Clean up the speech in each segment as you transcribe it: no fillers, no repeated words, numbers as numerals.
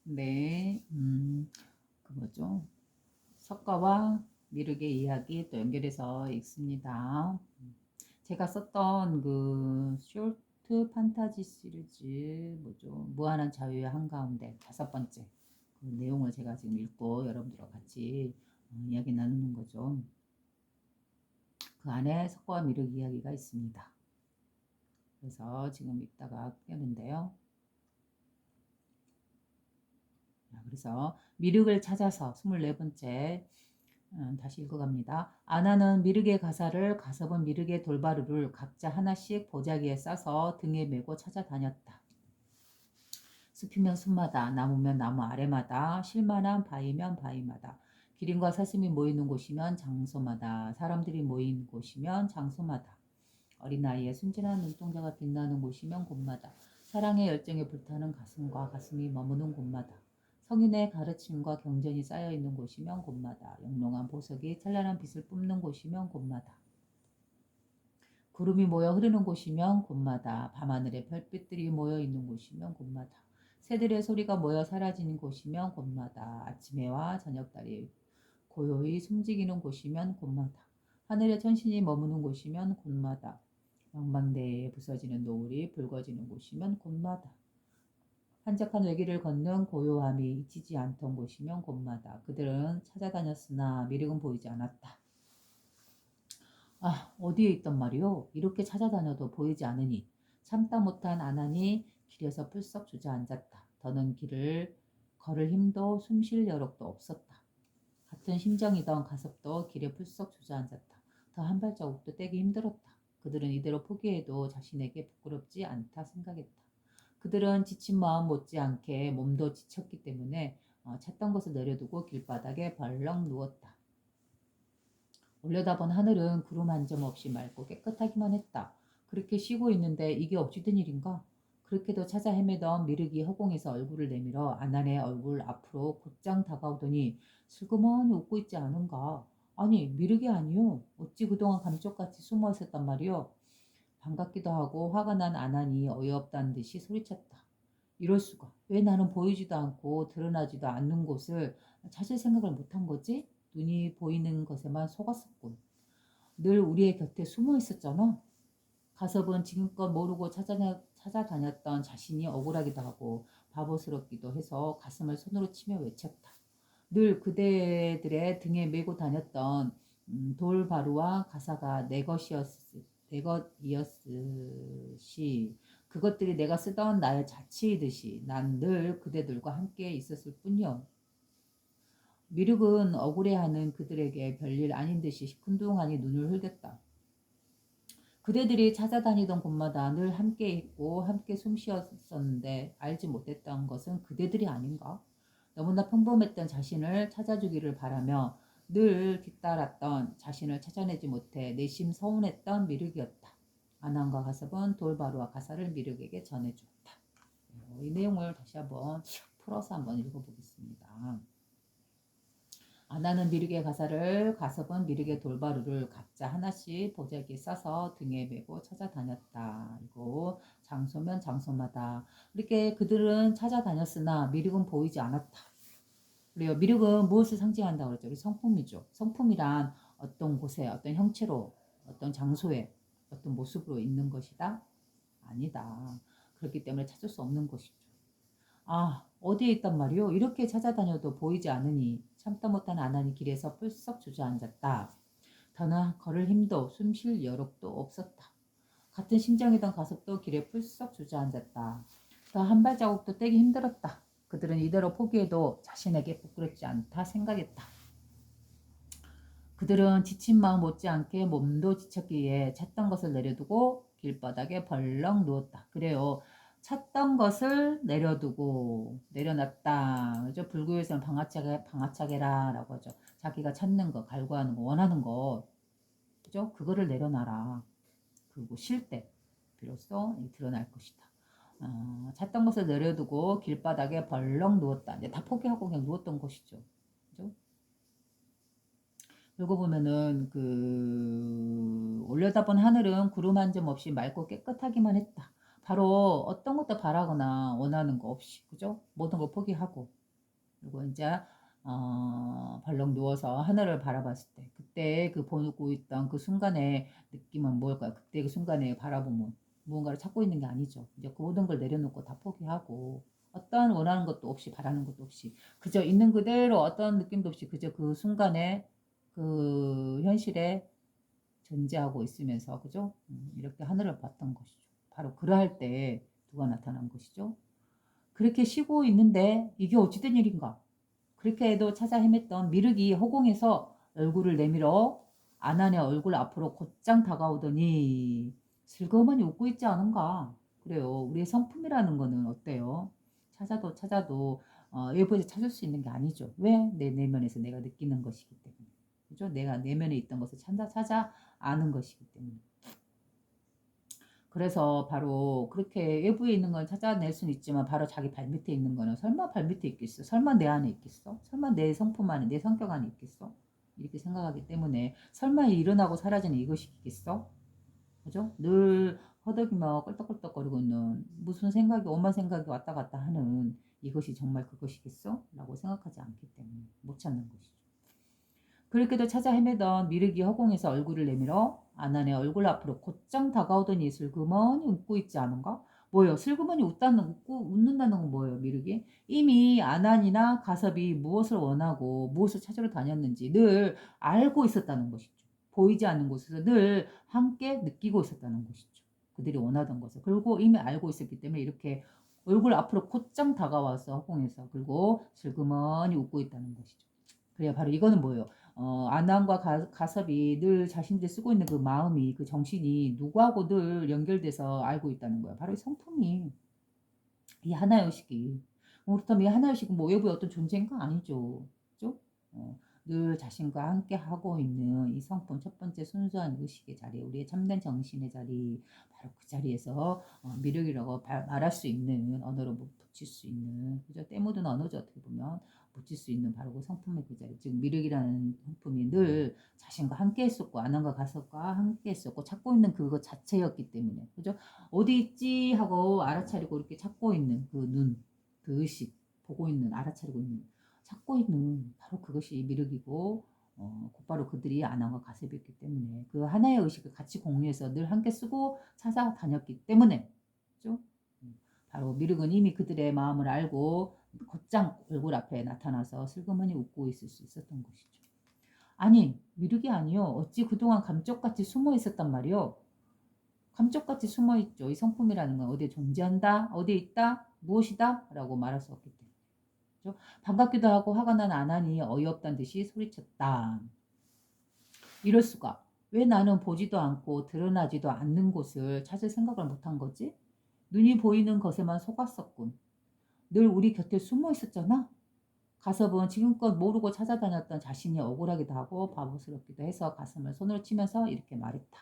네, 그 뭐죠? 석가와 미륵의 이야기 또 연결해서 읽습니다. 제가 썼던 그 쇼트 판타지 시리즈 뭐죠? 무한한 자유의 한가운데 5번째 그 내용을 제가 지금 읽고 여러분들과 같이 이야기 나누는 거죠. 그 안에 석가와 미륵 이야기가 있습니다. 그래서 지금 읽다가 깨는데요. 그래서 미륵을 찾아서 24번째 다시 읽어갑니다. 아나는 미륵의 가사를 가섭은 미륵의 돌바루를 각자 하나씩 보자기에 싸서 등에 메고 찾아다녔다. 숲이면 숲마다, 나무면 나무 아래마다, 쉴만한 바위면 바위마다, 기린과 사슴이 모이는 곳이면 장소마다, 사람들이 모인 곳이면 장소마다, 어린아이의 순진한 눈동자가 빛나는 곳이면 곳마다, 사랑의 열정에 불타는 가슴과 가슴이 머무는 곳마다, 성인의 가르침과 경전이 쌓여있는 곳이면 곳마다, 영롱한 보석이 찬란한 빛을 뿜는 곳이면 곳마다, 구름이 모여 흐르는 곳이면 곳마다, 밤하늘에 별빛들이 모여 있는 곳이면 곳마다, 새들의 소리가 모여 사라지는 곳이면 곳마다, 아침해와 저녁달이 고요히 숨지기는 곳이면 곳마다, 하늘의 천신이 머무는 곳이면 곳마다, 망망대해에 부서지는 노을이 붉어지는 곳이면 곳마다, 한적한 외길을 걷는 고요함이 잊히지 않던 곳이면 곳마다, 그들은 찾아다녔으나 미륵은 보이지 않았다. 아, 어디에 있단 말이오? 이렇게 찾아다녀도 보이지 않으니 참다 못한 아난이 길에서 풀썩 주저앉았다. 더는 길을 걸을 힘도 숨쉴 여력도 없었다. 같은 심정이던 가섭도 길에 풀썩 주저앉았다. 더 한 발자국도 떼기 힘들었다. 그들은 이대로 포기해도 자신에게 부끄럽지 않다 생각했다. 그들은 지친 마음 못지않게 몸도 지쳤기 때문에 찾던 것을 내려두고 길바닥에 벌렁 누웠다. 올려다본 하늘은 구름 한 점 없이 맑고 깨끗하기만 했다. 그렇게 쉬고 있는데 이게 어찌된 일인가? 그렇게도 찾아 헤매던 미륵이 허공에서 얼굴을 내밀어 아난의 얼굴 앞으로 곧장 다가오더니 슬그머니 웃고 있지 않은가? 아니, 미륵이 아니요. 어찌 그동안 감쪽같이 숨어 있었단 말이오? 반갑기도 하고 화가 난 아난이 어이없다는 듯이 소리쳤다. 이럴 수가. 왜 나는 보이지도 않고 드러나지도 않는 곳을 찾을 생각을 못한 거지? 눈이 보이는 것에만 속았었군. 늘 우리의 곁에 숨어 있었잖아. 가섭은 지금껏 모르고 찾아다녔던 자신이 억울하기도 하고 바보스럽기도 해서 가슴을 손으로 치며 외쳤다. 늘 그대들의 등에 메고 다녔던 돌바루와 가사가 내 것이었으시 그것들이 내가 쓰던 나의 자취이듯이 난 늘 그대들과 함께 있었을 뿐이요. 미륵은 억울해하는 그들에게 별일 아닌 듯이 시큰둥하니 눈을 흘겼다. 그대들이 찾아다니던 곳마다 늘 함께 있고 함께 숨쉬었었는데 알지 못했던 것은 그대들이 아닌가? 너무나 평범했던 자신을 찾아주기를 바라며 늘 뒤따랐던 자신을 찾아내지 못해 내심 서운했던 미륵이었다. 아난과 가섭은 돌바루와 가사를 미륵에게 전해주었다. 이 내용을 다시 한번 풀어서 한번 읽어보겠습니다. 아나는 미륵의 가사를 가섭은 미륵의 돌바루를 각자 하나씩 보자기에 싸서 등에 메고 찾아다녔다. 그리고 장소면 장소마다 이렇게 그들은 찾아다녔으나 미륵은 보이지 않았다. 그래요. 미륵은 무엇을 상징한다고 그랬죠? 우리 성품이죠. 성품이란 어떤 곳에 어떤 형체로 어떤 장소에 어떤 모습으로 있는 것이다? 아니다. 그렇기 때문에 찾을 수 없는 것이죠. 아, 어디에 있단 말이오? 이렇게 찾아다녀도 보이지 않으니 참다 못한 아난이 길에서 뿔썩 주저앉았다. 더는 걸을 힘도 숨 쉴 여력도 없었다. 같은 심정이던 가섭도 길에 뿔썩 주저앉았다. 더 한 발자국도 떼기 힘들었다. 그들은 이대로 포기해도 자신에게 부끄럽지 않다 생각했다. 그들은 지친 마음 못지않게 몸도 지쳤기에 찾던 것을 내려두고 길바닥에 벌렁 누웠다. 그래요. 찾던 것을 내려두고 내려놨다. 그죠? 불교에서는 방아차게라라고 하죠. 자기가 찾는 거, 갈구하는 거, 원하는 거, 그죠? 그거를 내려놔라. 그리고 쉴 때 비로소 드러날 것이다. 찾던 것을 내려두고 길바닥에 벌렁 누웠다. 이제 다 포기하고 그냥 누웠던 것이죠. 그죠? 읽어보면은 올려다본 하늘은 구름 한 점 없이 맑고 깨끗하기만 했다. 바로 어떤 것도 바라거나 원하는 거 없이, 그죠? 모든 걸 포기하고, 그리고 이제 벌렁 누워서 하늘을 바라봤을 때, 그때 그 보고 있던 그 순간의 느낌은 뭘까요? 그때 그 순간에 바라보면 무언가를 찾고 있는 게 아니죠. 이제 그 모든 걸 내려놓고 다 포기하고, 어떤 원하는 것도 없이 바라는 것도 없이, 그저 있는 그대로 어떤 느낌도 없이 그저 그 순간에 그 현실에 존재하고 있으면서, 그죠? 이렇게 하늘을 봤던 것이죠. 바로 그러할 때 누가 나타난 것이죠? 그렇게 쉬고 있는데 이게 어찌된 일인가? 그렇게 해도 찾아 헤맸던 미륵이 허공에서 얼굴을 내밀어 아난의 얼굴 앞으로 곧장 다가오더니 슬그머니 웃고 있지 않은가? 그래요. 우리의 성품이라는 거는 어때요? 찾아도 찾아도 외부에서 찾을 수 있는 게 아니죠. 왜? 내 내면에서 내가 느끼는 것이기 때문에. 그죠? 내가 내면에 있던 것을 찾아 아는 것이기 때문에. 그래서 바로 그렇게 외부에 있는 걸 찾아낼 수는 있지만 바로 자기 발밑에 있는 거는 설마 발밑에 있겠어? 설마 내 안에 있겠어? 설마 내 성품 안에, 내 성격 안에 있겠어? 이렇게 생각하기 때문에 설마 일어나고 사라지는 이것이 있겠어? 그죠? 늘 허덕이며 껄떡껄떡거리고 있는 무슨 생각이 오만 생각이 왔다 갔다 하는 이것이 정말 그것이겠어? 라고 생각하지 않기 때문에 못 찾는 것이죠. 그렇게도 찾아 헤매던 미륵이 허공에서 얼굴을 내밀어 아난의 얼굴 앞으로 곧장 다가오더니 슬그머니 웃고 있지 않은가? 뭐예요? 슬그머니 웃는다는 건 뭐예요, 미륵이? 이미 아난이나 가섭이 무엇을 원하고 무엇을 찾으러 다녔는지 늘 알고 있었다는 것이죠. 보이지 않는 곳에서 늘 함께 느끼고 있었다는 것이죠. 그들이 원하던 것을. 그리고 이미 알고 있었기 때문에 이렇게 얼굴 앞으로 곧장 다가와서 허공에서 그리고 슬그머니 웃고 있다는 것이죠. 그래요. 바로 이거는 뭐예요? 아난과 가섭이 늘 자신들이 쓰고 있는 그 마음이, 그 정신이 누구하고 늘 연결돼서 알고 있다는 거야. 바로 이 성품이, 이 하나의 의식이. 그렇다면 이 하나의 의식은 뭐 외부의 어떤 존재인가? 아니죠. 그죠? 늘 자신과 함께 하고 있는 이 성품, 첫 번째 순수한 의식의 자리, 우리의 참된 정신의 자리, 바로 그 자리에서 미륵이라고 말할 수 있는, 언어로 붙일 수 있는, 그죠? 때 묻은 언어죠. 어떻게 보면. 붙일 수 있는 바로 그 성품의 그 자리. 즉, 미륵이라는 성품이 늘 자신과 함께 했었고, 아난과 가섭과 함께 했었고, 찾고 있는 그거 자체였기 때문에. 그죠? 어디 있지? 하고 알아차리고 이렇게 찾고 있는 그 눈, 그 의식, 보고 있는, 알아차리고 있는, 찾고 있는 바로 그것이 미륵이고, 곧바로 그들이 아난과 가섭이었기 때문에 그 하나의 의식을 같이 공유해서 늘 함께 쓰고 찾아다녔기 때문에, 그죠? 바로 미륵은 이미 그들의 마음을 알고 곧장 얼굴 앞에 나타나서 슬그머니 웃고 있을 수 있었던 것이죠. 아니, 미륵이 아니요. 어찌 그동안 감쪽같이 숨어 있었단 말이요. 감쪽같이 숨어 있죠. 이 성품이라는 건 어디에 존재한다, 어디에 있다, 무엇이다 라고 말할 수 없기 때문에. 그렇죠? 반갑기도 하고 화가 난 아난이 어이없다는 듯이 소리쳤다. 이럴 수가. 왜 나는 보지도 않고 드러나지도 않는 곳을 찾을 생각을 못한 거지? 눈이 보이는 것에만 속았었군. 늘 우리 곁에 숨어 있었잖아. 가섭은 지금껏 모르고 찾아다녔던 자신이 억울하기도 하고 바보스럽기도 해서 가슴을 손으로 치면서 이렇게 말했다.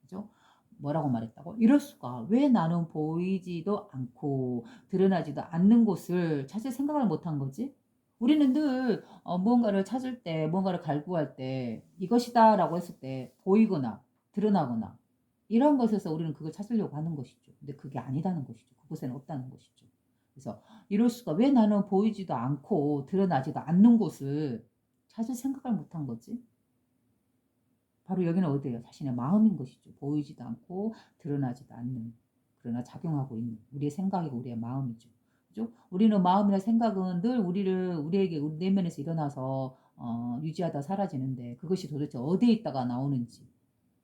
그죠? 뭐라고 말했다고? 이럴 수가. 왜 나는 보이지도 않고 드러나지도 않는 곳을 찾을 생각을 못한 거지? 우리는 늘 무언가를 찾을 때, 무언가를 갈구할 때 이것이다 라고 했을 때 보이거나 드러나거나 이런 것에서 우리는 그걸 찾으려고 하는 것이죠. 근데 그게 아니다는 것이죠. 그곳에는 없다는 것이죠. 그래서 이럴 수가. 왜 나는 보이지도 않고 드러나지도 않는 곳을 찾을 생각을 못한 거지? 바로 여기는 어디예요? 자신의 마음인 것이죠. 보이지도 않고 드러나지도 않는, 그러나 작용하고 있는 우리의 생각이고 우리의 마음이죠. 그죠? 우리는 마음이나 생각은 늘 우리에게 우리 내면에서 일어나서 유지하다 사라지는데 그것이 도대체 어디에 있다가 나오는지,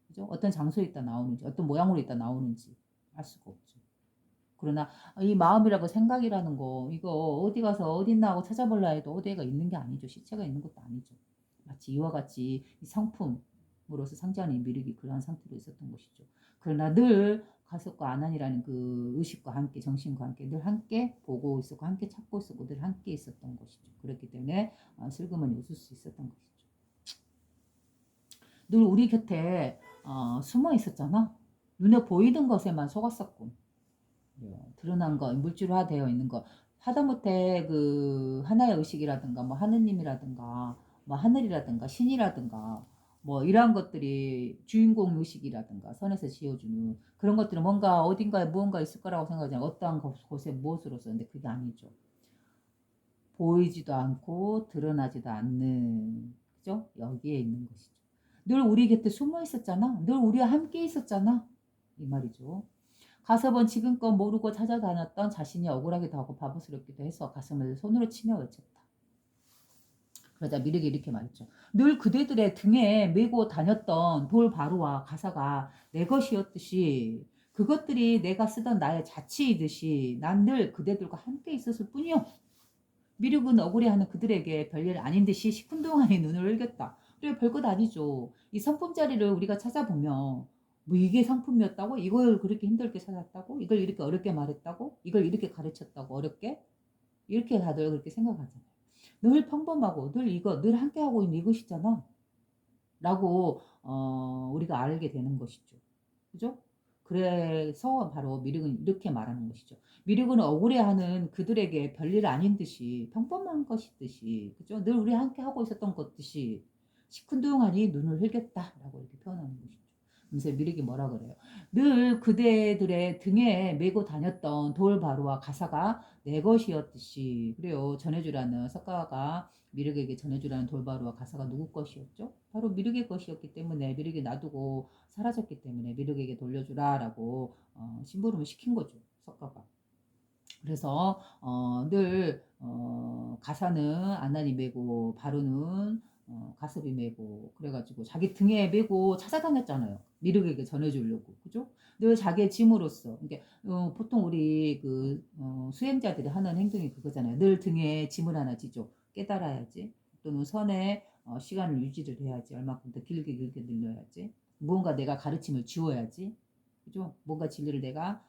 그죠? 어떤 장소에 있다 나오는지, 어떤 모양으로 있다 나오는지 알 수가 없죠. 그러나 이 마음이라고 생각이라는 거 이거 어디 가서 어디 있나 하고 찾아볼라 해도 어디가 있는 게 아니죠. 시체가 있는 것도 아니죠. 마치 이와 같이 이 성품으로서 상징하는 이 미륵이 그러한 상태로 있었던 것이죠. 그러나 늘 가섭과 아난이라는 그 의식과 함께 정신과 함께 늘 함께 보고 있었고 함께 찾고 있었고 늘 함께 있었던 것이죠. 그렇기 때문에 슬그머니 웃을 수 있었던 것이죠. 늘 우리 곁에 숨어 있었잖아. 눈에 보이던 것에만 속았었고 드러난 거, 물질화되어 있는 거, 하다못해 그 하나의 의식이라든가, 뭐 하느님이라든가, 뭐 하늘이라든가, 신이라든가, 뭐 이러한 것들이 주인공 의식이라든가 선에서 지어주는 그런 것들은 뭔가 어딘가에 무언가 있을 거라고 생각하지 어떠한 곳에 무엇으로서 근데 그게 아니죠. 보이지도 않고 드러나지도 않는 그죠? 여기에 있는 것이죠. 늘 우리 곁에 숨어 있었잖아. 늘 우리와 함께 있었잖아. 이 말이죠. 가섭은 지금껏 모르고 찾아다녔던 자신이 억울하기도 하고 바보스럽기도 해서 가슴을 손으로 치며 외쳤다. 그러자 미륵이 이렇게 말했죠. 늘 그대들의 등에 메고 다녔던 돌바루와 가사가 내 것이었듯이 그것들이 내가 쓰던 나의 자치이듯이 난 늘 그대들과 함께 있었을 뿐이요. 미륵은 억울해하는 그들에게 별일 아닌 듯이 시큰둥하니 눈을 흘겼다. 그래 별것 아니죠. 이 상품자리를 우리가 찾아보면 뭐 이게 상품이었다고? 이걸 그렇게 힘들게 찾았다고? 이걸 이렇게 어렵게 말했다고? 이걸 이렇게 가르쳤다고 어렵게? 이렇게 다들 그렇게 생각하잖아요. 늘 평범하고 늘 이거 늘 함께하고 있는 이것이잖아. 라고 우리가 알게 되는 것이죠. 그죠? 그래서 바로 미륵은 이렇게 말하는 것이죠. 미륵은 억울해하는 그들에게 별일 아닌 듯이 평범한 것이듯이 그죠? 늘 우리 함께 하고 있었던 것듯이 시큰둥하니 눈을 흘겼다라고 이렇게 표현하는 것이죠. 그래서 미륵이 뭐라 그래요? 늘 그대들의 등에 메고 다녔던 돌바루와 가사가 내 것이었듯이 그래요. 전해주라는 석가가 미륵에게 전해주라는 돌바루와 가사가 누구 것이었죠? 바로 미륵의 것이었기 때문에 미륵이 놔두고 사라졌기 때문에 미륵에게 돌려주라라고 심부름을 시킨 거죠. 석가가. 그래서 늘 가사는 아난이 메고 바루는 가습이 메고 그래가지고 자기 등에 메고 찾아다녔잖아요. 미륵에게 전해주려고 그죠? 늘 자기의 짐으로써 이게 보통 우리 그 수행자들이 하는 행동이 그거잖아요. 늘 등에 짐을 하나 지죠. 깨달아야지. 또는 선에 시간을 유지를 해야지. 얼마큼 더 길게 길게 늘려야지. 무언가 내가 가르침을 지워야지. 그죠? 뭔가 진리를 내가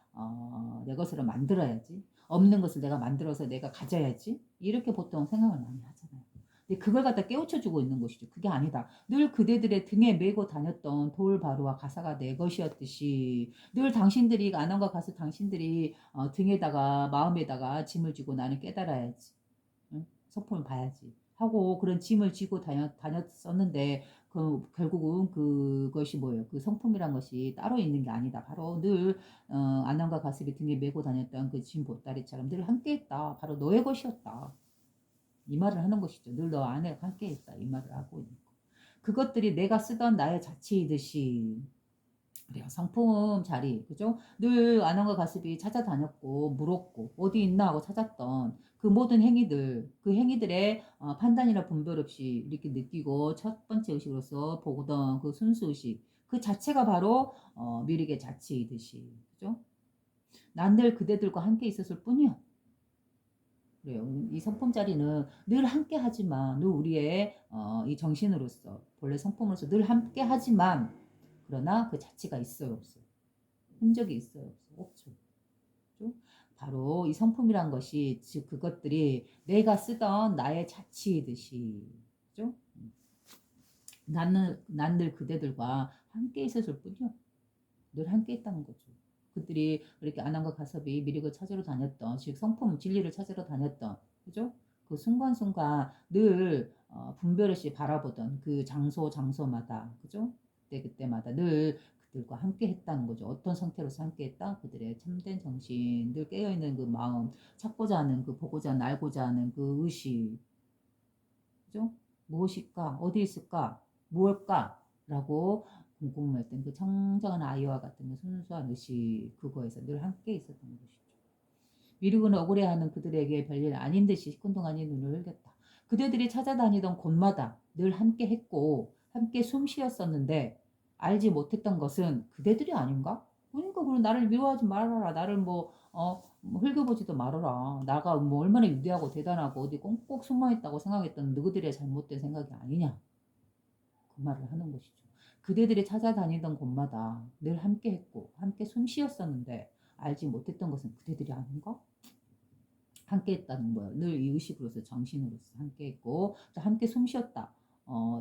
내 것으로 만들어야지. 없는 것을 내가 만들어서 내가 가져야지. 이렇게 보통 생각을 많이 하잖아요. 근데 그걸 갖다 깨우쳐주고 있는 것이죠. 그게 아니다. 늘 그대들의 등에 메고 다녔던 돌바루와 가사가 내 것이었듯이 늘 당신들이 안원과 가서 당신들이 등에다가 마음에다가 짐을 지고 나는 깨달아야지. 응? 성품을 봐야지. 하고 그런 짐을 지고 다녔었는데 결국은 그것이 뭐예요? 그 성품이란 것이 따로 있는 게 아니다. 바로 늘 아난과 가습이 등에 메고 다녔던 그 짐 보따리처럼 늘 함께했다. 바로 너의 것이었다. 이 말을 하는 것이죠. 늘 너 안에 함께했다. 이 말을 하고 있는 거. 그것들이 내가 쓰던 나의 자취이듯이 그래요. 상품 자리, 그죠? 늘 아남과 가습이 찾아다녔고, 물었고, 어디 있나 하고 찾았던 그 모든 행위들, 그 행위들의 판단이나 분별 없이 이렇게 느끼고 첫 번째 의식으로서 보던 그 순수 의식, 그 자체가 바로 미륵의 자치이듯이, 그죠? 난 늘 그대들과 함께 있었을 뿐이야. 그래요. 이 성품 자리는 늘 함께 하지만, 늘 우리의 이 정신으로서, 본래 성품으로서 늘 함께 하지만, 그러나 그 자체가 있어요, 없어요? 흔적이 있어요, 없어요? 없죠. 그죠? 바로 이 성품이란 것이 즉 그것들이 내가 쓰던 나의 자치이듯이 그죠? 난 늘 그대들과 함께 있었을 뿐이요. 늘 함께 있다는 거죠. 그들이 그렇게 아난과 가섭이 미륵을 찾으러 다녔던 즉 성품 진리를 찾으러 다녔던 그죠? 그 순간순간 늘 분별 없이 바라보던 그 장소마다 그죠? 그때마다 늘 그들과 함께 했다는 거죠. 어떤 상태로서 함께 했다? 그들의 참된 정신, 늘 깨어있는 그 마음, 찾고자 하는 그 보고자 하는 알고자 하는 그 의식 그죠? 무엇일까? 어디 있을까? 무엇일까? 라고 궁금했던 그 청정한 아이와 같은 그 순수한 의식 그거에서 늘 함께 있었던 것이죠. 미륵은 억울해하는 그들에게 별일 아닌 듯이 시큰둥하니 눈을 흘겼다. 그대들이 찾아다니던 곳마다 늘 함께 했고 함께 숨 쉬었었는데 알지 못했던 것은 그대들이 아닌가? 그러니까 그럼 나를 미워하지 말아라. 나를 뭐 흘겨보지도 말아라. 나가 뭐 얼마나 위대하고 대단하고 어디 꽁꽁 숨어있다고 생각했던 너희들의 잘못된 생각이 아니냐. 그 말을 하는 것이죠. 그대들이 찾아다니던 곳마다 늘 함께 했고 함께 숨 쉬었었는데 알지 못했던 것은 그대들이 아닌가? 함께 했다는 거예요. 늘 이 의식으로서 정신으로서 함께 했고 또 함께 숨 쉬었다.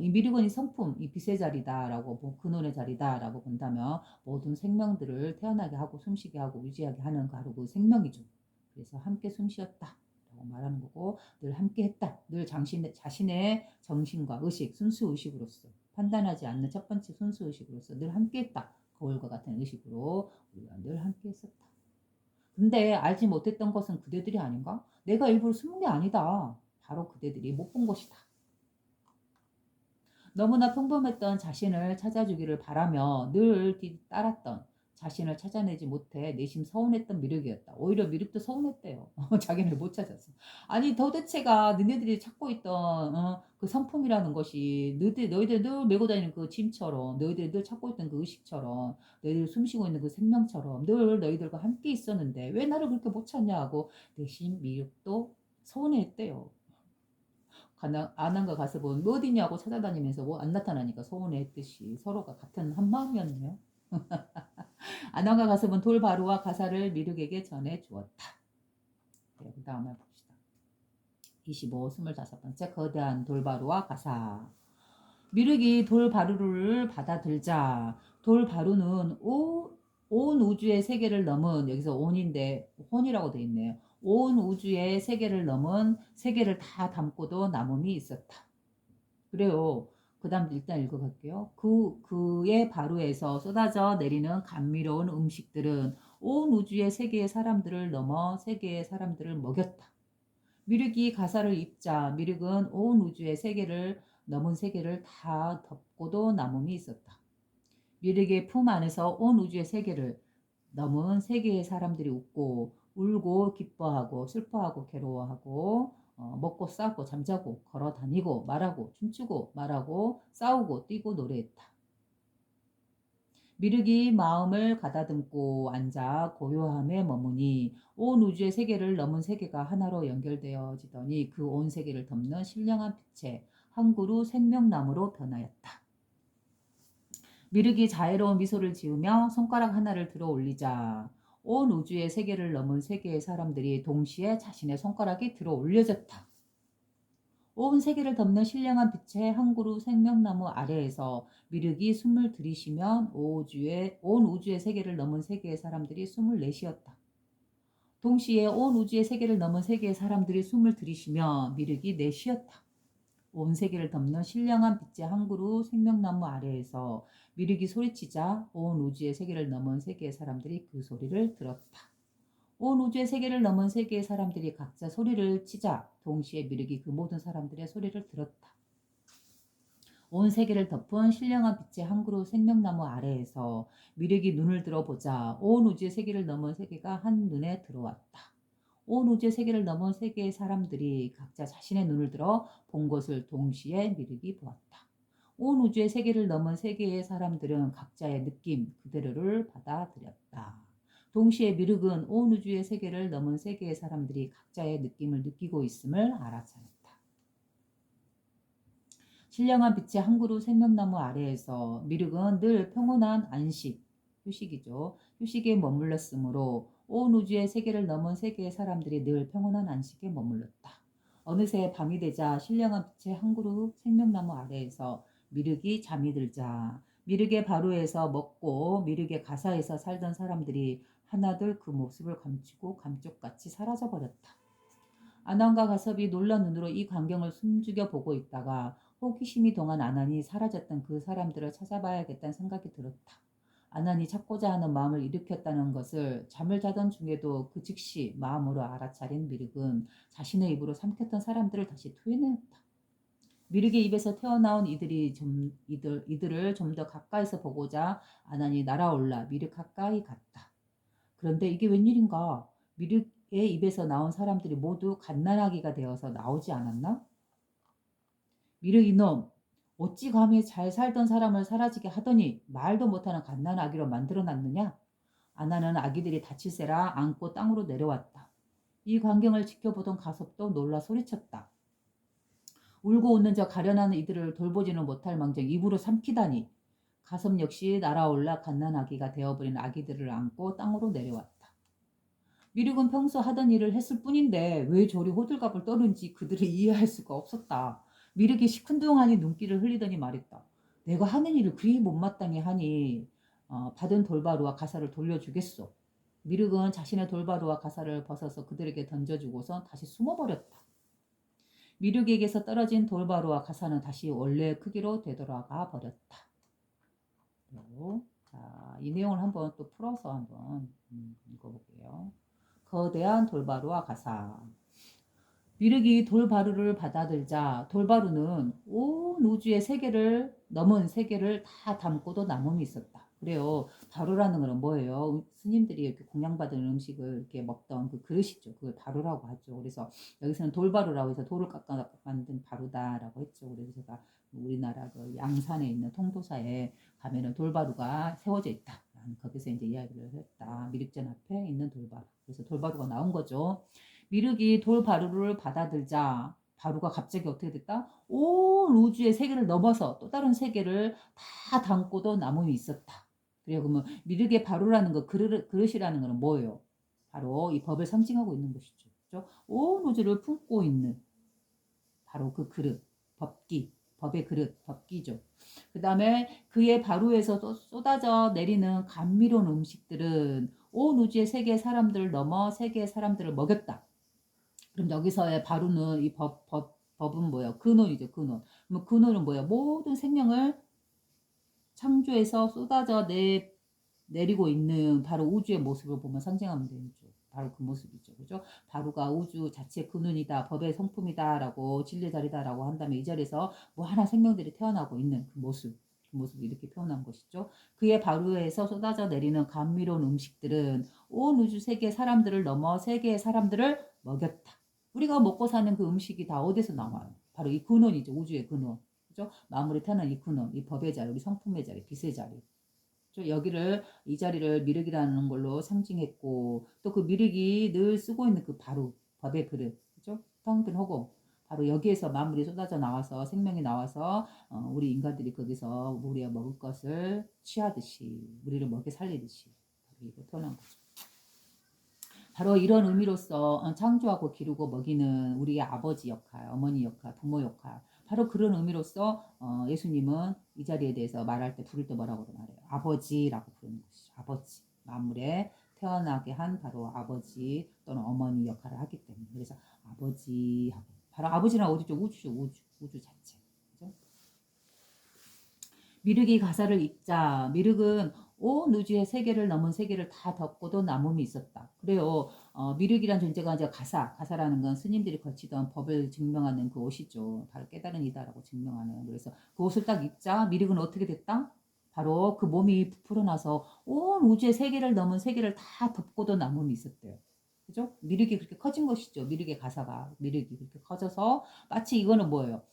이 미륵은 이 성품, 이 빛의 자리다라고 근원의 자리다라고 본다면 모든 생명들을 태어나게 하고 숨쉬게 하고 유지하게 하는 바로 그 생명이죠. 그래서 함께 숨 쉬었다라고 말하는 거고 늘 함께 했다. 늘 자신의 정신과 의식, 순수 의식으로서 판단하지 않는 첫 번째 순수 의식으로서 늘 함께했다. 거울과 같은 의식으로 우리가 늘 함께했었다. 근데 알지 못했던 것은 그대들이 아닌가? 내가 일부러 숨은 게 아니다. 바로 그대들이 못 본 것이다. 너무나 평범했던 자신을 찾아주기를 바라며 늘 따랐던 자신을 찾아내지 못해 내심 서운했던 미륵이었다. 오히려 미륵도 서운했대요. 자기를 못 찾았어. 아니 도대체가 너희들이 찾고 있던 그 성품이라는 것이 너희들 늘 메고 다니는 그 짐처럼, 너희들이 늘 찾고 있던 그 의식처럼, 너희들 숨쉬고 있는 그 생명처럼 늘 너희들과 함께 있었는데 왜 나를 그렇게 못 찾냐 하고 내심 미륵도 서운해했대요. 아난과 가습은 뭐 어디냐고 찾아다니면서 뭐 안 나타나니까 서운해했듯이 서로가 같은 한 마음이었네요. 아난과 가습은 돌바루와 가사를 미륵에게 전해 주었다. 네, 그 다음에 봅시다. 25, 25번째 거대한 돌바루와 가사. 미륵이 돌바루를 받아들자 돌바루는 온 우주의 세계를 넘은, 여기서 온인데 혼이라고 돼 있네요. 온 우주의 세계를 넘은 세계를 다 담고도 남음이 있었다. 그래요. 그 다음 일단 읽어갈게요. 그의 바루에서 쏟아져 내리는 감미로운 음식들은 온 우주의 세계의 사람들을 넘어 세계의 사람들을 먹였다. 미륵이 가사를 입자 미륵은 온 우주의 세계를 넘은 세계를 다 덮고도 남음이 있었다. 미륵의 품 안에서 온 우주의 세계를 넘은 세계의 사람들이 웃고 울고 기뻐하고 슬퍼하고 괴로워하고 먹고 싸고 잠자고 걸어 다니고 말하고 춤추고 말하고 싸우고 뛰고 노래했다. 미륵이 마음을 가다듬고 앉아 고요함에 머무니 온 우주의 세계를 넘은 세계가 하나로 연결되어지더니 그 온 세계를 덮는 신령한 빛에 한 그루 생명나무로 변하였다. 미륵이 자애로운 미소를 지으며 손가락 하나를 들어 올리자 온 우주의 세계를 넘은 세계의 사람들이 동시에 자신의 손가락이 들어 올려졌다. 온 세계를 덮는 신령한 빛의 한 그루 생명나무 아래에서 미륵이 숨을 들이쉬면 온 우주의 세계를 넘은 세계의 사람들이 숨을 내쉬었다. 동시에 온 우주의 세계를 넘은 세계의 사람들이 숨을 들이쉬며 미륵이 내쉬었다. 온 세계를 덮는 신령한 빛의 한 그루 생명나무 아래에서 미륵이 소리치자 온 우주의 세계를 넘은 세계의 사람들이 그 소리를 들었다. 온 우주의 세계를 넘은 세계의 사람들이 각자 소리를 치자 동시에 미륵이 그 모든 사람들의 소리를 들었다. 온 세계를 덮은 신령한 빛의 한 그루 생명나무 아래에서 미륵이 눈을 들어보자 온 우주의 세계를 넘은 세계가 한 눈에 들어왔다. 온 우주의 세계를 넘은 세계의 사람들이 각자 자신의 눈을 들어 본 것을 동시에 미륵이 보았다. 온 우주의 세계를 넘은 세계의 사람들은 각자의 느낌 그대로를 받아들였다. 동시에 미륵은 온 우주의 세계를 넘은 세계의 사람들이 각자의 느낌을 느끼고 있음을 알아차렸다. 신령한 빛의 한 그루 생명나무 아래에서 미륵은 늘 평온한 안식, 휴식이죠. 휴식에 머물렀으므로 온 우주의 세계를 넘은 세계의 사람들이 늘 평온한 안식에 머물렀다. 어느새 밤이 되자 신령한 빛의 한 그루 생명나무 아래에서 미륵이 잠이 들자 미륵의 바로에서 먹고 미륵의 가사에서 살던 사람들이 하나둘 그 모습을 감추고 감쪽같이 사라져버렸다. 아난과 가섭이 놀란 눈으로 이 광경을 숨죽여 보고 있다가 호기심이 동한 아난이 사라졌던 그 사람들을 찾아봐야겠다는 생각이 들었다. 아난이 찾고자 하는 마음을 일으켰다는 것을 잠을 자던 중에도 그 즉시 마음으로 알아차린 미륵은 자신의 입으로 삼켰던 사람들을 다시 토해내었다. 미륵의 입에서 태어나온 이들을 좀 더 가까이서 보고자 아난이 날아올라 미륵 가까이 갔다. 그런데 이게 웬일인가? 미륵의 입에서 나온 사람들이 모두 갓난아기가 되어서 나오지 않았나? 미륵 이놈, 어찌 감히 잘 살던 사람을 사라지게 하더니 말도 못하는 갓난아기로 만들어놨느냐? 아나는 아기들이 다칠세라 안고 땅으로 내려왔다. 이 광경을 지켜보던 가섭도 놀라 소리쳤다. 울고 웃는 저 가련한 이들을 돌보지는 못할 망정 입으로 삼키다니. 가섭 역시 날아올라 갓난아기가 되어버린 아기들을 안고 땅으로 내려왔다. 미륵은 평소 하던 일을 했을 뿐인데 왜 저리 호들갑을 떠는지 그들을 이해할 수가 없었다. 미륵이 시큰둥하니 눈길을 흘리더니 말했다. 내가 하는 일을 그리 못마땅히 하니 받은 돌바루와 가사를 돌려주겠소. 미륵은 자신의 돌바루와 가사를 벗어서 그들에게 던져주고서 다시 숨어버렸다. 미륵에게서 떨어진 돌바루와 가사는 다시 원래 크기로 되돌아가 버렸다. 자, 이 내용을 한번 또 풀어서 한번 읽어볼게요. 거대한 돌바루와 가사. 미륵이 돌바루를 받아들자 돌바루는 온 우주의 세계를 넘은 세계를 다 담고도 남음이 있었다. 그래요. 바루라는 거는 뭐예요? 스님들이 이렇게 공양받은 음식을 이렇게 먹던 그 그릇이죠. 그걸 바루라고 하죠. 그래서 여기서는 돌바루라고 해서 돌을 깎아 만든 바루다라고 했죠. 그래서 제가 우리나라 그 양산에 있는 통도사에 가면은 돌바루가 세워져 있다. 거기서 이제 이야기를 했다. 미륵전 앞에 있는 돌바루. 그래서 돌바루가 나온 거죠. 미륵이 돌바루를 받아들자 바루가 갑자기 어떻게 됐다? 온 우주의 세계를 넘어서 또 다른 세계를 다 담고도 남음이 있었다. 그래요. 그러면 미륵의 바루라는 거 그릇이라는 거는 뭐예요? 바로 이 법을 상징하고 있는 것이죠. 그렇죠? 온 우주를 품고 있는 바로 그 그릇, 법기, 법의 그릇, 법기죠. 그 다음에 그의 바루에서 쏟아져 내리는 감미로운 음식들은 온 우주의 세계 사람들을 넘어 세계의 사람들을 먹였다. 그럼 여기서의 바로는 이 법은 뭐예요? 근원이죠, 근원. 그럼 근원은 뭐예요? 모든 생명을 창조해서 쏟아져 내리고 있는 바로 우주의 모습을 보면 상징하면 되죠. 바로 그 모습이죠. 그죠? 바로가 우주 자체 근원이다, 법의 성품이다라고 진리자리다라고 한다면 이 자리에서 뭐 하나 생명들이 태어나고 있는 그 모습. 그 모습을 이렇게 표현한 것이죠. 그의 바로에서 쏟아져 내리는 감미로운 음식들은 온 우주 세계 사람들을 넘어 세계의 사람들을 먹였다. 우리가 먹고 사는 그 음식이 다 어디서 나와요? 바로 이 근원이죠. 우주의 근원. 그죠? 마음으로 태어난 이 근원, 이 법의 자리, 우리 성품의 자리, 빛의 자리. 여기를 이 자리를 미륵이라는 걸로 상징했고 또 그 미륵이 늘 쓰고 있는 그 바로 법의 그릇, 그죠? 텅빈하고 바로 여기에서 만물이 쏟아져 나와서 생명이 나와서 우리 인간들이 거기서 우리가 먹을 것을 취하듯이 우리를 먹여 살리듯이 바로 이거 태어난 거죠. 바로 이런 의미로서 창조하고 기르고 먹이는 우리의 아버지 역할, 어머니 역할, 부모 역할 바로 그런 의미로서 예수님은 이 자리에 대해서 말할 때 부를 때 뭐라고 말해요? 아버지라고 부르는 것이죠. 아버지. 만물에 태어나게 한 바로 아버지 또는 어머니 역할을 하기 때문에 그래서 아버지 하고 바로 아버지는 어디죠? 우주죠. 우주 자체. 그죠? 미륵이 가사를 읽자 미륵은 온 우주의 세계를 넘은 세계를 다 덮고도 남음이 있었다. 그래요. 미륵이란 존재가 이제 가사라는 건 스님들이 거치던 법을 증명하는 그 옷이죠. 바로 깨달은 이다라고 증명하는. 그래서 그 옷을 딱 입자 미륵은 어떻게 됐다? 바로 그 몸이 부풀어 나서 온 우주의 세계를 넘은 세계를 다 덮고도 남음이 있었대요. 그죠? 미륵이 그렇게 커진 것이죠. 미륵의 가사가 미륵이 그렇게 커져서 마치 이거는 뭐예요?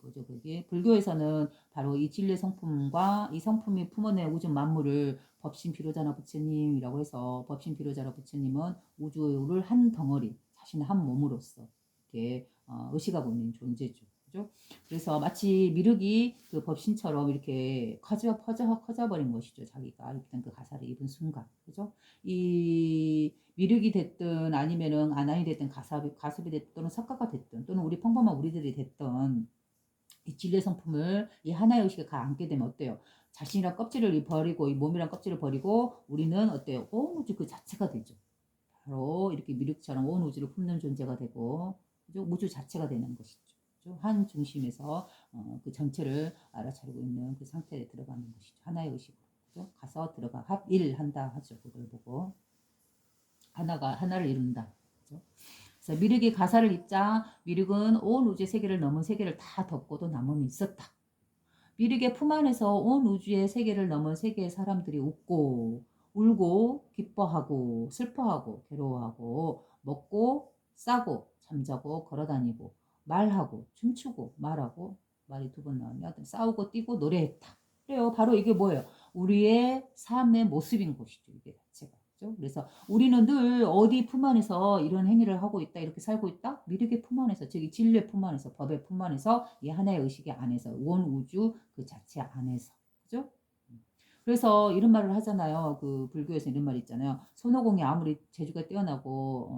뭐죠, 그게 불교에서는 바로 이 진리의 성품과 이 성품이 품어낸 우주 만물을 법신 비로자나 부처님이라고 해서 법신 비로자나 부처님은 우주를 한 덩어리 자신의 한 몸으로서 이렇게 의식하고 있는 존재죠. 그죠? 그래서 마치 미륵이 그 법신처럼 이렇게 커져버린 것이죠. 자기가 입던 그 가사를 입은 순간. 그죠? 이 미륵이 됐든 아니면은 아난이 됐든 가습이 됐든 또는 석가가 됐든 또는 우리 평범한 우리들이 됐든 이 진리의 성품을 이 하나의 의식에 안게 되면 어때요? 자신이랑 껍질을 버리고 이 몸이랑 껍질을 버리고 우리는 어때요? 온 우주 그 자체가 되죠. 바로 이렇게 미륵처럼 온 우주를 품는 존재가 되고 그죠? 우주 자체가 되는 것이죠. 그죠? 한 중심에서 그 전체를 알아차리고 있는 그 상태에 들어가는 것이죠. 하나의 의식으로. 그죠? 가서 들어가 합일한다 하죠. 그걸 보고 하나를 이룬다. 그죠? 그래서 미륵이 가사를 읽자 미륵은 온 우주의 세계를 넘은 세계를 다 덮고도 남음이 있었다. 미륵의 품 안에서 온 우주의 세계를 넘은 세계의 사람들이 웃고 울고 기뻐하고 슬퍼하고 괴로워하고 먹고 싸고 잠자고 걸어다니고 말하고 춤추고 말하고 말이 두 번 나오면 싸우고 뛰고 노래했다. 그래요. 바로 이게 뭐예요? 우리의 삶의 모습인 것이죠. 이게 자체가. 그죠? 그래서 우리는 늘 어디 품 안에서 이런 행위를 하고 있다, 이렇게 살고 있다? 미륵의 품 안에서, 즉 진리의 품 안에서, 법의 품 안에서, 이 하나의 의식의 안에서, 원 우주 그 자체 안에서. 그죠? 그래서 이런 말을 하잖아요. 그 불교에서 이런 말 있잖아요. 손오공이 아무리 재주가 뛰어나고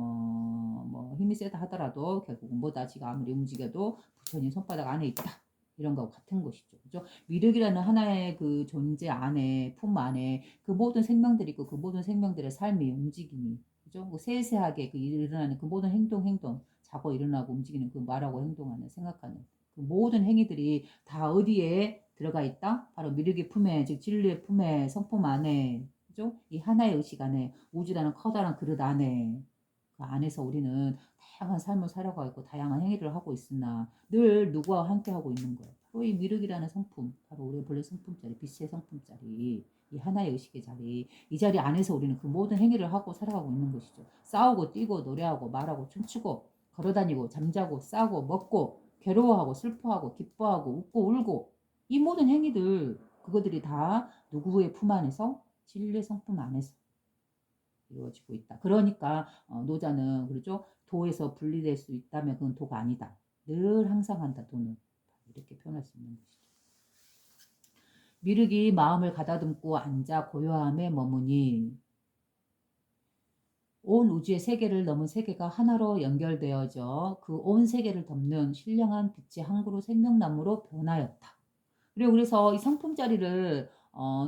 뭐 힘이 세다 하더라도 결국은 뭐다 지가 아무리 움직여도 부처님 손바닥 안에 있다. 이런 거하고 같은 것이죠. 그죠? 미륵이라는 하나의 그 존재 안에 품 안에 그 모든 생명들이 있고 그 모든 생명들의 삶이 움직임이 그죠? 그 세세하게 그 일어나는 그 모든 행동, 자고 일어나고 움직이는 그 말하고 행동하는, 생각하는 그 모든 행위들이 다 어디에 들어가 있다? 바로 미륵의 품에, 즉 진리의 품에, 성품 안에, 그죠? 이 하나의 의식 안에, 우주라는 커다란 그릇 안에, 그 안에서 우리는 다양한 삶을 살아가고 있고 다양한 행위를 하고 있으나 늘 누구와 함께 하고 있는 거예요. 바로 이 미륵이라는 성품, 바로 우리의 본래 성품자리, 빛의 성품자리, 이 하나의 의식의 자리, 이 자리 안에서 우리는 그 모든 행위를 하고 살아가고 있는 것이죠. 싸우고 뛰고 노래하고 말하고 춤추고 걸어다니고 잠자고 싸고 먹고 괴로워하고 슬퍼하고 기뻐하고 웃고 울고 이 모든 행위들 그것들이 다 누구의 품 안에서 진리의 성품 안에서 이루어지고 있다. 그러니까 노자는 그렇죠. 도에서 분리될 수 있다면 그건 도가 아니다. 늘 항상 한다. 도는 이렇게 표현할 수 있는 것이죠. 미륵이 마음을 가다듬고 앉아 고요함에 머무니 온 우주의 세계를 넘은 세계가 하나로 연결되어져 그 온 세계를 덮는 신령한 빛의 한 그루 생명나무로 변하였다. 그리고 그래서 이 성품자리를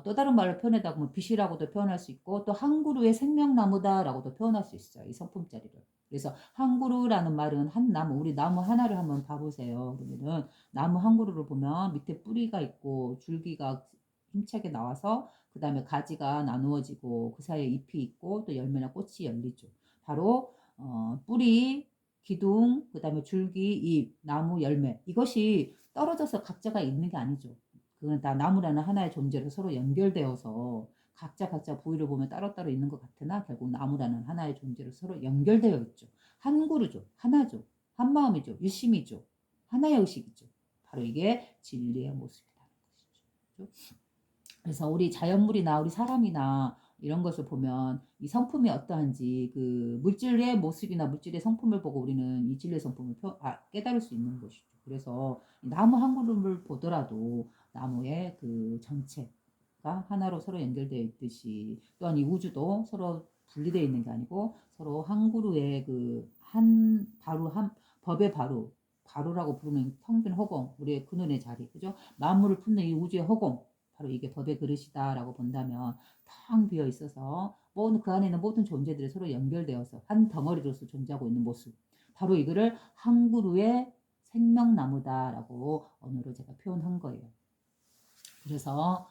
또 다른 말로 표현하다 보면 빛이라고도 표현할 수 있고 또 한 그루의 생명나무다라고도 표현할 수 있어요. 이 성품자리를. 그래서 한 그루라는 말은 한 나무, 우리 나무 하나를 한번 봐보세요. 그러면은 나무 한 그루를 보면 밑에 뿌리가 있고 줄기가 힘차게 나와서 그 다음에 가지가 나누어지고 그 사이에 잎이 있고 또 열매나 꽃이 열리죠. 바로 뿌리, 기둥, 그 다음에 줄기, 잎, 나무, 열매 이것이 떨어져서 각자가 있는 게 아니죠. 그건 다 나무라는 하나의 존재로 서로 연결되어서 각자 부위를 보면 따로따로 있는 것 같으나 결국 나무라는 하나의 존재로 서로 연결되어 있죠. 한 그루죠. 하나죠. 한 마음이죠. 일심이죠. 하나의 의식이죠. 바로 이게 진리의 모습이라는 것이죠. 그래서 우리 자연물이나 우리 사람이나 이런 것을 보면 이 성품이 어떠한지 그 물질의 모습이나 물질의 성품을 보고 우리는 이 진리의 성품을 깨달을 수 있는 것이죠. 그래서 나무 한 그루를 보더라도 나무의 그 전체가 하나로 서로 연결되어 있듯이 또한 이 우주도 서로 분리되어 있는 게 아니고 서로 한 그루의 그 한 바로 한 법의 바로라고 부르는 텅빈 허공, 우리의 근원의 자리, 그죠? 만물을 품는 이 우주의 허공, 바로 이게 법의 그릇이다라고 본다면 텅 비어 있어서 모든 그 안에는 모든 존재들이 서로 연결되어서 한 덩어리로서 존재하고 있는 모습. 바로 이거를 한 그루의 생명나무다라고 언어로 제가 표현한 거예요. 그래서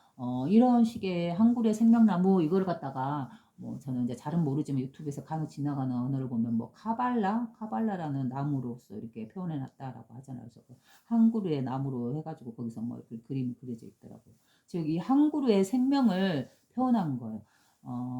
이런 식의 한 그루의 생명나무 이거를 갖다가 뭐 저는 이제 잘은 모르지만 유튜브에서 간혹 지나가는 언어를 보면 뭐 카발라라는 나무로서 이렇게 표현해 놨다라고 하잖아요. 그래서 한 그루의 나무로 해가지고 거기서 뭐 이렇게 그림이 그려져 있더라고요. 즉 이 한 그루의 생명을 표현한 거예요.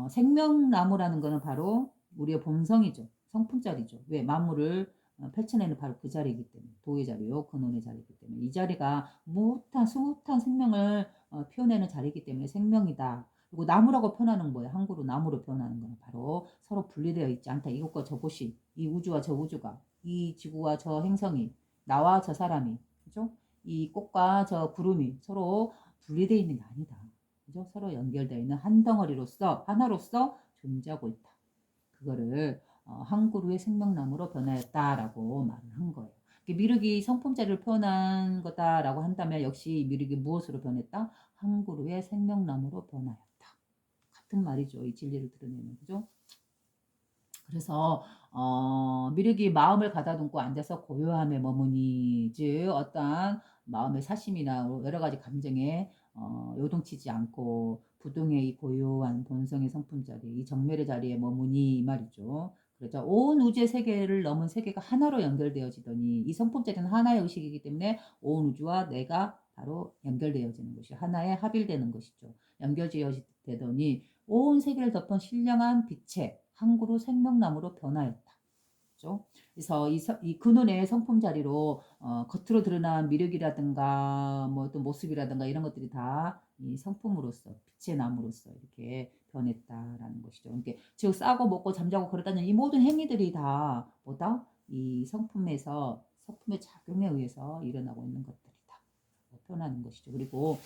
생명나무라는 거는 바로 우리의 본성이죠. 성품자리죠. 왜 만물을 펼쳐내는 바로 그 자리이기 때문에 도의 자리요 근원의 자리이기 때문에 이 자리가 무한 수한 생명을 표현하는 자리이기 때문에 생명이다. 그리고 나무라고 표현하는 거예요. 한 그루 나무로 표현하는 거는 바로 서로 분리되어 있지 않다. 이것과 저것이 이 우주와 저 우주가 이 지구와 저 행성이 나와 저 사람이 그죠? 이 꽃과 저 구름이 서로 분리되어 있는 게 아니다. 그죠? 서로 연결되어 있는 한 덩어리로서 하나로서 존재하고 있다. 그거를 한 그루의 생명나무로 변하였다라고 말을 한 거예요. 미륵이 성품자리를 표현한 거다라고 한다면 역시 미륵이 무엇으로 변했다? 한 그루의 생명나무로 변하였다. 같은 말이죠. 이 진리를 드러내는 거죠. 그래서 미륵이 마음을 가다듬고 앉아서 고요함에 머무니 즉 어떠한 마음의 사심이나 여러 가지 감정에 요동치지 않고 부동의 이 고요한 본성의 성품자리 이 정멸의 자리에 머무니 이 말이죠. 그래서 온 우주의 세계를 넘은 세계가 하나로 연결되어지더니 이 성품자리는 하나의 의식이기 때문에 온 우주와 내가 바로 연결되어지는 것이 하나에 합일되는 것이죠. 연결되어지더니 온 세계를 덮은 신령한 빛의 한 그루 생명나무로 변하였다. 그렇죠? 그래서 이 근원의 성품 자리로 겉으로 드러난 미륵이라든가 뭐 또 모습이라든가 이런 것들이 다 이 성품으로서 빛의 나무로서 이렇게 변했다라는 것이죠. 이렇게 즉 싸고 먹고 잠자고 그러다는 이 모든 행위들이 다 뭐다? 이 성품의 작용에 의해서 일어나고 있는 것들이다. 표현하는 것이죠. 그리고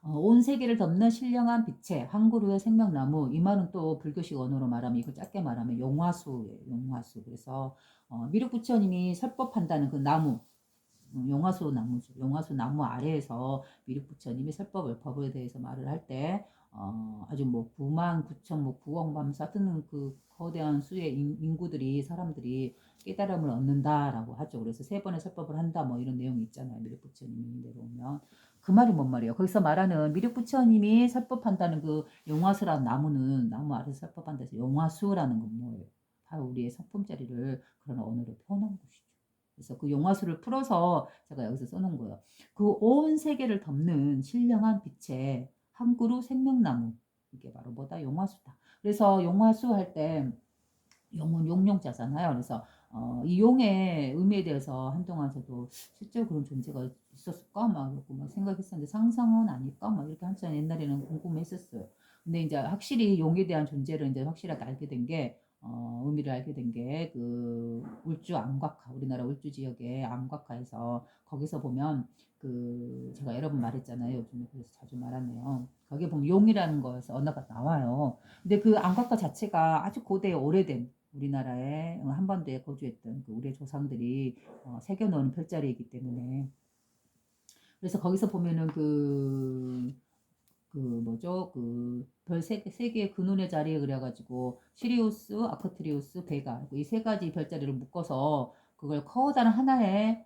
온 세계를 덮는 신령한 빛의 한 그루의 생명나무 이 말은 또 불교식 언어로 말하면 이거 짧게 말하면 용화수예요. 용화수. 그래서 미륵 부처님이 설법한다는 그 나무 용화수 나무죠. 용화수 나무 아래에서 미륵 부처님이 설법을 법에 대해서 말을 할 때 아주 뭐 9만 9천 뭐 9억 밤사 하여튼 그 거대한 수의 인구들이 사람들이 깨달음을 얻는다라고 하죠. 그래서 세 번의 설법을 한다 뭐 이런 내용이 있잖아요. 미륵부처님이 내려오면 그 말이 뭔 말이에요? 거기서 말하는 미륵부처님이 설법한다는 그 용화수라는 나무는 나무 아래서 설법한다 해서 용화수라는 건 뭐예요? 바로 우리의 성품자리를 그런 언어로 표현한 것이죠. 그래서 그 용화수를 풀어서 제가 여기서 써놓은 거예요. 그 온 세계를 덮는 신령한 빛의 한 그루 생명나무 이게 바로 뭐다? 용화수다. 그래서 용화수 할 때 용은 용용자잖아요. 그래서 이 용의 의미에 대해서 한동안 저도 실제로 그런 존재가 있었을까 막 생각했었는데 상상은 아닐까 막 이렇게 한참 옛날에는 궁금했었어요. 근데 이제 확실히 용에 대한 존재를 이제 확실하게 알게 된 게 의미를 알게 된 게 그 울주 암각화 우리나라 울주 지역의 암각화에서 거기서 보면 그 제가 여러 번 말했잖아요. 요즘에 그래서 자주 말하네요. 거기에 보면 용이라는 거에서 언어가 나와요. 근데 그 암각화 자체가 아주 고대 오래된 우리나라에 한반도에 거주했던 그 우리의 조상들이 새겨놓은 별자리이기 때문에 그래서 거기서 보면은 그 뭐죠 별 세 개의 근원의 자리에 그래가지고 시리우스, 아크트리우스, 베가 이 세 가지 별자리를 묶어서 그걸 커다란 하나의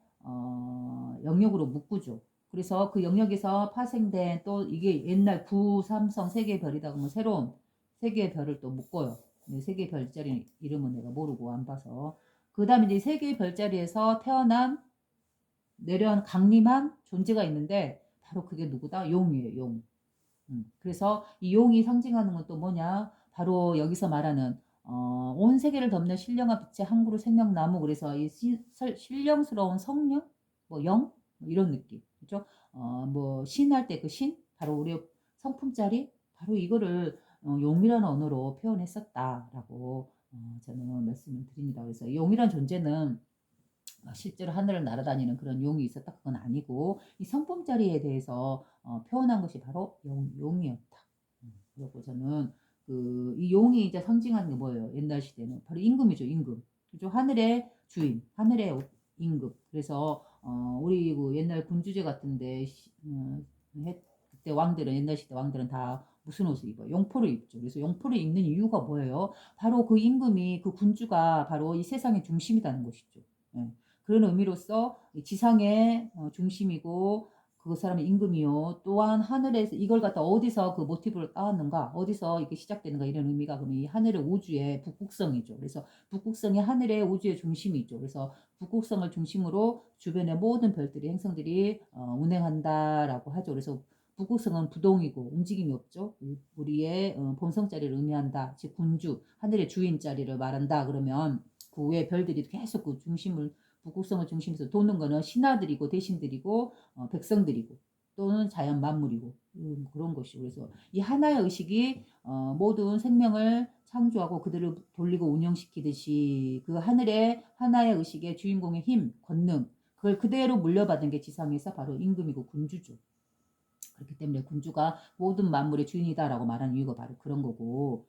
영역으로 묶어줘. 그래서 그 영역에서 파생된 또 이게 옛날 구, 삼성 세 개의 별이다 그러면 새로운 세 개의 별을 또 묶어요. 세 개의 별자리 이름은 내가 모르고 안 봐서 그 다음에 이제 세 개의 별자리에서 태어난 내려온 강림한 존재가 있는데 바로 그게 누구다? 용이에요. 용. 그래서 이 용이 상징하는 건 또 뭐냐? 바로 여기서 말하는 온 세계를 덮는 신령한 빛의 한 그루 생명나무. 그래서 이 신령스러운 성령, 뭐 영, 뭐 이런 느낌, 그죠? 뭐 신할 때 그 신, 바로 우리 성품자리, 바로 이거를 용이라는 언어로 표현했었다라고 저는 말씀을 드립니다. 그래서 용이란 존재는 실제로 하늘을 날아다니는 그런 용이 있었다 그건 아니고 이 성품자리에 대해서 표현한 것이 바로 용이었다. 그리고 저는 이 용이 이제 상징하는 게 뭐예요? 옛날 시대는 바로 임금이죠, 임금. 그죠? 하늘의 주인, 하늘의 임금. 그래서 우리 그 옛날 군주제 같은데 그때 왕들은 옛날 시대 왕들은 다 무슨 옷을 입어요? 용포를 입죠. 그래서 용포를 입는 이유가 뭐예요? 바로 그 임금이 그 군주가 바로 이 세상의 중심이라는 것이죠. 예. 그런 의미로서 지상의 중심이고 그 사람의 임금이요. 또한 하늘에서 이걸 갖다 어디서 그 모티브를 따왔는가, 어디서 이게 시작되는가 이런 의미가 그럼 이 하늘의 우주의 북극성이죠. 그래서 북극성이 하늘의 우주의 중심이죠. 그래서 북극성을 중심으로 주변의 모든 별들이 행성들이 운행한다라고 하죠. 그래서 북극성은 부동이고 움직임이 없죠. 우리의 본성 자리를 의미한다. 즉 군주, 하늘의 주인 자리를 말한다. 그러면 그 외에 별들이 계속 그 중심을 북극성을 중심에서 도는 거는 신하들이고 대신들이고 백성들이고 또는 자연 만물이고 그런 것이고 그래서 이 하나의 의식이 모든 생명을 창조하고 그들을 돌리고 운영시키듯이 그 하늘의 하나의 의식의 주인공의 힘, 권능 그걸 그대로 물려받은 게 지상에서 바로 임금이고 군주죠. 그렇기 때문에 군주가 모든 만물의 주인이다라고 말하는 이유가 바로 그런 거고